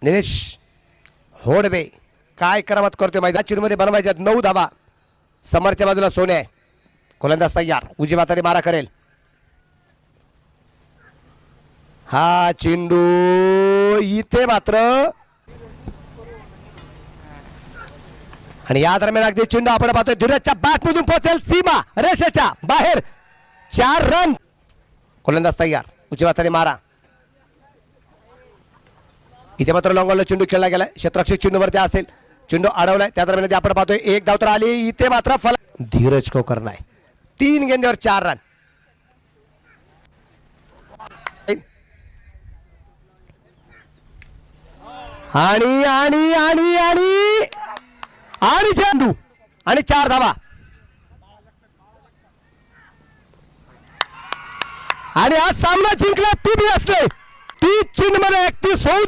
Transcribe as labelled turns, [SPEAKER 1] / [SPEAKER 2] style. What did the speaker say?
[SPEAKER 1] निलेश होडवे काय करामत करतोय मैदान चेंडूमध्ये बनवायच्यात 9 धावा. समोरच्या बाजूला सोने आहे. गोलंदाज तयार, उजव्या हाताने मारा करेल. हा चेंडू इथे मात्र आणि या दरम्यान अगदी चेंडू आपण पाहतोय धीरजच्या बॅट मधून पोहोचेल सीमा रेषेच्या बाहेर. 4 रन. गोलंदाज तयार, उजव्या हाताने मारा. इथे मात्र लॉंगॉनला चेंडू खेळला गेलाय. क्षेत्ररक्षक चेंडूवरती असेल, चेंडू अडवलाय. त्या दरम्यान आपण पाहतोय एक धाव तर आली. इथे मात्र धीरज कोकर्ण आहे. 3 गेंदीवर 4 रन. आणि आणि आणि आणि आणि चेंडू आणि 4 धावा. आणि आज सामना जिंकला पीबीएसने. 30 चेंडूमध्ये 31 होऊ